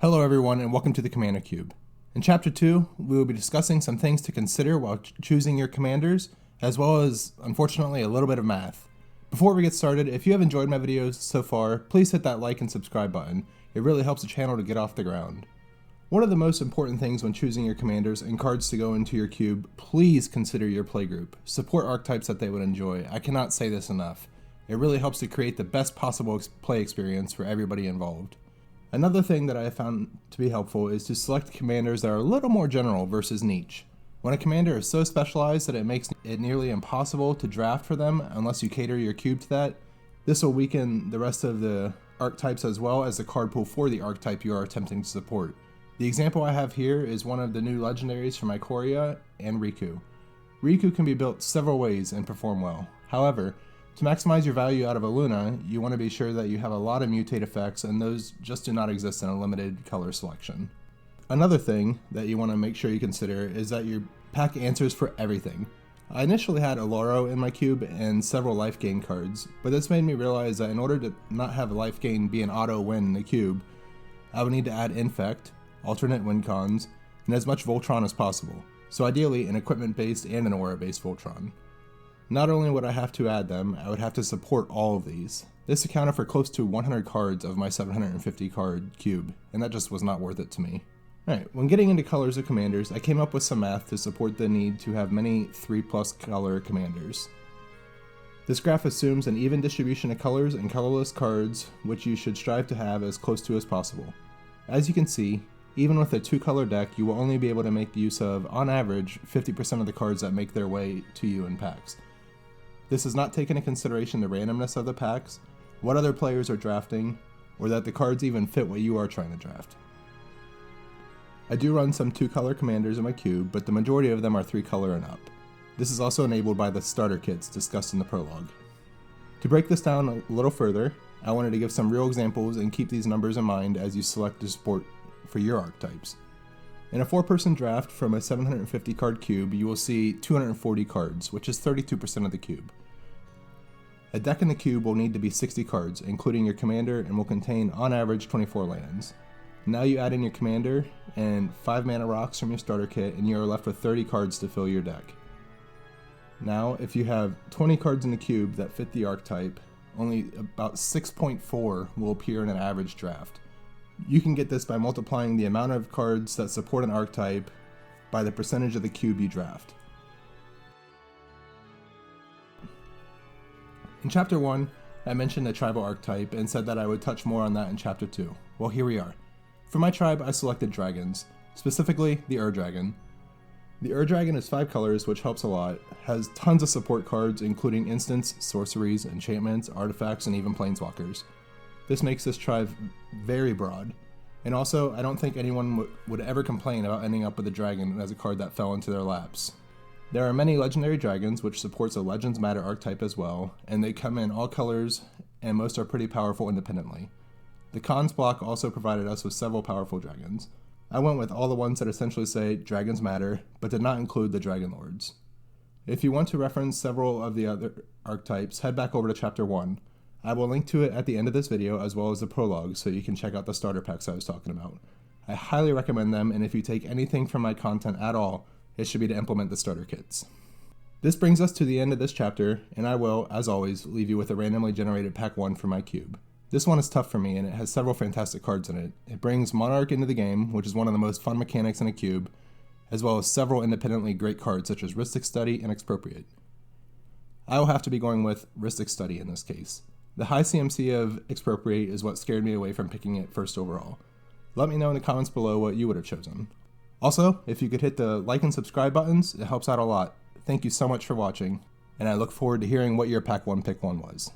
Hello everyone and welcome to the Commander Cube. In Chapter 2, we will be discussing some things to consider while choosing your commanders, as well as, unfortunately, a little bit of math. Before we get started, if you have enjoyed my videos so far, please hit that like and subscribe button. It really helps the channel to get off the ground. One of the most important things when choosing your commanders and cards to go into your cube, please consider your playgroup. Support archetypes that they would enjoy. I cannot say this enough. It really helps to create the best possible play experience for everybody involved. Another thing that I have found to be helpful is to select commanders that are a little more general versus niche. When a commander is so specialized that it makes it nearly impossible to draft for them unless you cater your cube to that, this will weaken the rest of the archetypes as well as the card pool for the archetype you are attempting to support. The example I have here is one of the new legendaries from Ikoria and Riku. Riku can be built several ways and perform well. However, to maximize your value out of a Luna, you want to be sure that you have a lot of mutate effects, and those just do not exist in a limited color selection. Another thing that you want to make sure you consider is that your pack answers for everything. I initially had Oloro in my cube and several life gain cards, but this made me realize that in order to not have a life gain be an auto win in the cube, I would need to add Infect, alternate win cons, and as much Voltron as possible, so ideally an equipment based and an aura based Voltron. Not only would I have to add them, I would have to support all of these. This accounted for close to 100 cards of my 750 card cube, and that just was not worth it to me. Alright, when getting into colors of commanders, I came up with some math to support the need to have many 3+ color commanders. This graph assumes an even distribution of colors and colorless cards, which you should strive to have as close to as possible. As you can see, even with a 2-color deck, you will only be able to make use of, on average, 50% of the cards that make their way to you in packs. This does not take into consideration the randomness of the packs, what other players are drafting, or that the cards even fit what you are trying to draft. I do run some 2-color commanders in my cube, but the majority of them are 3-color and up. This is also enabled by the starter kits discussed in the prologue. To break this down a little further, I wanted to give some real examples and keep these numbers in mind as you select the support for your archetypes. In a 4-person draft from a 750 card cube, you will see 240 cards, which is 32% of the cube. A deck in the cube will need to be 60 cards, including your commander, and will contain, on average, 24 lands. Now you add in your commander and 5 mana rocks from your starter kit, and you are left with 30 cards to fill your deck. Now, if you have 20 cards in the cube that fit the archetype, only about 6.4 will appear in an average draft. You can get this by multiplying the amount of cards that support an archetype by the percentage of the cube you draft. In Chapter 1, I mentioned the tribal archetype and said that I would touch more on that in Chapter 2. Well, here we are. For my tribe, I selected dragons, specifically the Ur-Dragon. The Ur-Dragon is 5 colors, which helps a lot, has tons of support cards including instants, sorceries, enchantments, artifacts, and even planeswalkers. This makes this tribe very broad, and also I don't think anyone would ever complain about ending up with a dragon as a card that fell into their laps. There are many legendary dragons, which supports a Legends Matter archetype as well, and they come in all colors, and most are pretty powerful independently. The cons block also provided us with several powerful dragons. I went with all the ones that essentially say Dragons Matter, but did not include the Dragon Lords. If you want to reference several of the other archetypes, head back over to Chapter 1. I will link to it at the end of this video as well as the prologue so you can check out the starter packs I was talking about. I highly recommend them, and if you take anything from my content at all, it should be to implement the starter kits. This brings us to the end of this chapter, and I will, as always, leave you with a randomly generated pack 1 for my cube. This one is tough for me, and it has several fantastic cards in it. It brings Monarch into the game, which is one of the most fun mechanics in a cube, as well as several independently great cards such as Rhystic Study and Expropriate. I will have to be going with Rhystic Study in this case. The high CMC of Expropriate is what scared me away from picking it first overall. Let me know in the comments below what you would have chosen. Also, if you could hit the like and subscribe buttons, it helps out a lot. Thank you so much for watching, and I look forward to hearing what your Pack 1 Pick 1 was.